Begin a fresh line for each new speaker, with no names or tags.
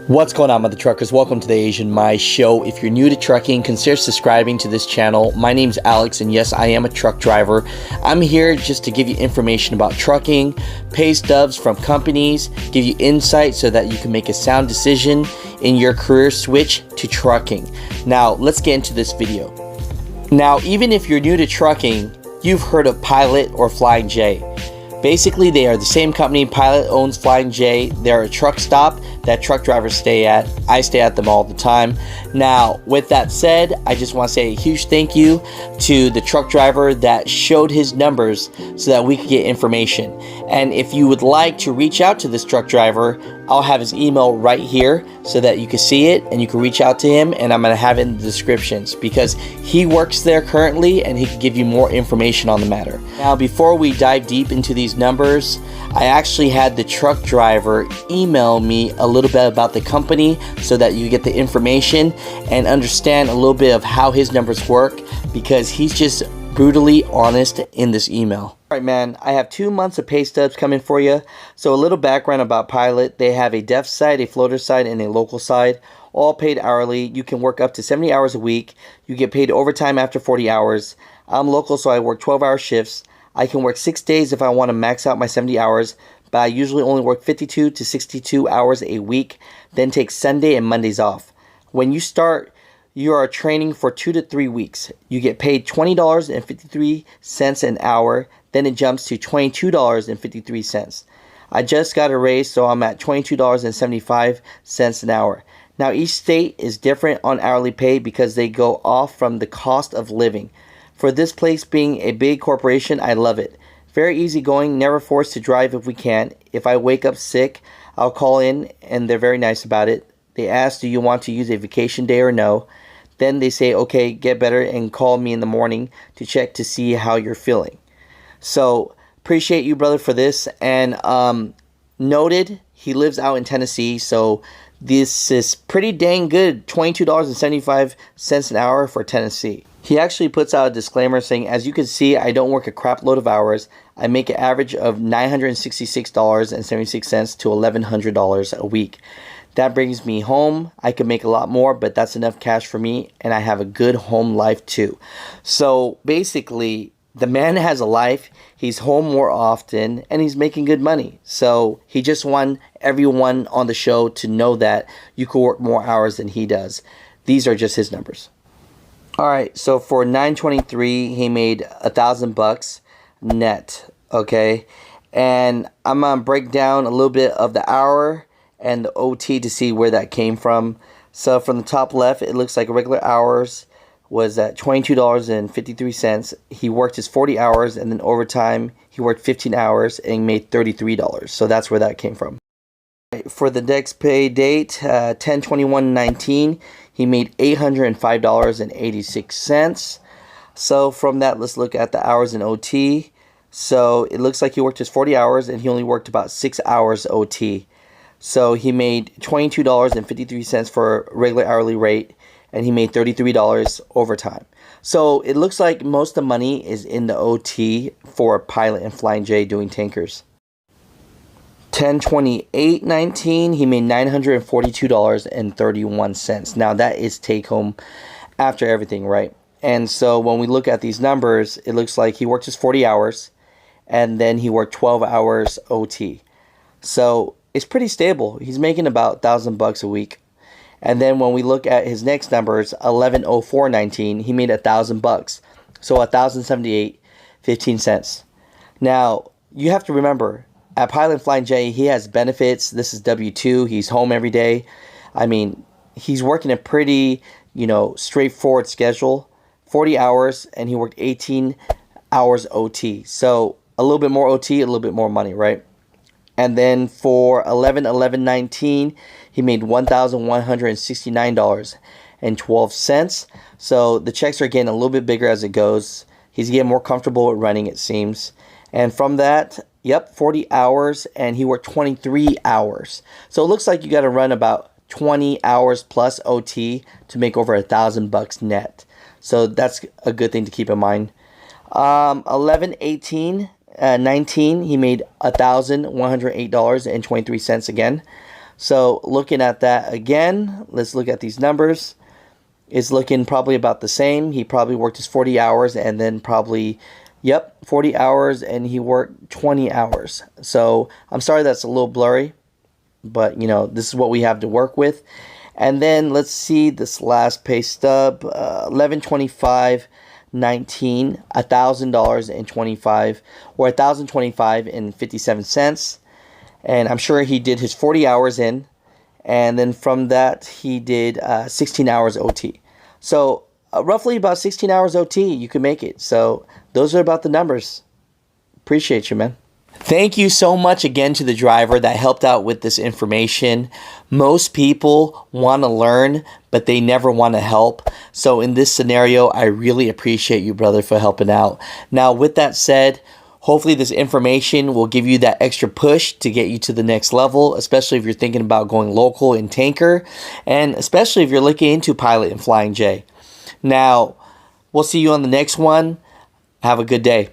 What's going on, mother truckers? Welcome to the Asian My Show. If you're new to trucking, consider subscribing to this channel. My name's Alex, and yes, I am a truck driver. I'm here just to give you information about trucking, pay stubs from companies, give you insight so that you can make a sound decision in your career switch to trucking. Now, let's get into this video. Now, even if you're new to trucking, you've heard of Pilot or Flying J. Basically, they are the same company. Pilot owns Flying J. They're a truck stop that truck drivers stay at. I stay at them all the time. Now, with that said, I just want to say a huge thank you to the truck driver that showed his numbers so that we could get information. And if you would like to reach out to this truck driver, I'll have his email right here so that you can see it and you can reach out to him, and I'm going to have it in the descriptions because he works there currently and he can give you more information on the matter. Now, before we dive deep into these numbers, I actually had the truck driver email me a little bit about the company so that you get the information and understand a little bit of how his numbers work, because he's just brutally honest in this email. Alright, man, I have 2 months of pay stubs coming for you. So a little background about Pilot. They have a def side, a floater side, and a local side, all paid hourly. You can work up to 70 hours a week. You get paid overtime after 40 hours. I'm local, so I work 12-hour shifts. I can work 6 days if I want to max out my 70 hours, but I usually only work 52 to 62 hours a week, then take Sunday and Mondays off. When you start, you are training for 2 to 3 weeks. You get paid $20.53 an hour, then it jumps to $22.53. I just got a raise, so I'm at $22.75 an hour. Now, each state is different on hourly pay because they go off from the cost of living. For this place being a big corporation, I love it. Very easygoing, never forced to drive if we can't. If I wake up sick, I'll call in and they're very nice about it. They ask, do you want to use a vacation day or no? Then they say, okay, get better, and call me in the morning to check to see how you're feeling. So, appreciate you, brother, for this. And noted, he lives out in Tennessee, so this is pretty dang good. $22.75 an hour for Tennessee. He actually puts out a disclaimer saying, as you can see, I don't work a crap load of hours. I make an average of $966.76 to $1,100 a week. That brings me home. I could make a lot more, but that's enough cash for me, and I have a good home life too. So basically, the man has a life. He's home more often, and he's making good money. So he just want everyone on the show to know that you could work more hours than he does. These are just his numbers. All right, so for 9/23, he made $1,000 net. Okay, and I'm gonna break down a little bit of the hour and the OT to see where that came from. So from the top left, it looks like regular hours was at $22.53. He worked his 40 hours, and then overtime he worked 15 hours and made $33. So that's where that came from. For the next pay date, 10/21/19, he made $805.86. So from that, let's look at the hours in OT. So it looks like he worked his 40 hours and he only worked about 6 hours OT. So he made $22.53 for regular hourly rate, and he made $33 overtime. So it looks like most of the money is in the OT for Pilot and Flying J doing tankers. 10/28/19, he made $942.31. Now that is take home after everything, right? And so when we look at these numbers, it looks like he worked his 40 hours and then he worked 12 hours OT. So it's pretty stable. He's making about $1,000 a week. And then when we look at his next numbers, 11/04/19, he made $1,000. So $1,078.15. Now, you have to remember, at Pilot Flying J, he has benefits. This is W-2. He's home every day. I mean, he's working a pretty, straightforward schedule. 40 hours, and he worked 18 hours OT. So a little bit more OT, a little bit more money, right? And then for 11/11/19, he made $1,169.12. So the checks are getting a little bit bigger as it goes. He's getting more comfortable with running, it seems. And from that, 40 hours, and he worked 23 hours. So it looks like you got to run about 20 hours plus OT to make over $1,000 net. So that's a good thing to keep in mind. 11/18/19, he made $1,108.23 again. So looking at that again, let's look at these numbers. It's looking probably about the same. He probably worked his 40 hours and then probably, yep, 40 hours, and he worked 20 hours. So I'm sorry that's a little blurry, but you know, this is what we have to work with. And then let's see this last pay stub, 11/25/19, $1,000.25 or $1,025.57. And I'm sure he did his 40 hours in. And then from that, he did 16 hours OT. So roughly about 16 hours OT, you can make it. So those are about the numbers. Appreciate you, man. Thank you so much again to the driver that helped out with this information. Most people want to learn, but they never want to help. So in this scenario, I really appreciate you, brother, for helping out. Now, with that said, hopefully this information will give you that extra push to get you to the next level, especially if you're thinking about going local in tanker, and especially if you're looking into pilot and flying J. Now, we'll see you on the next one. Have a good day.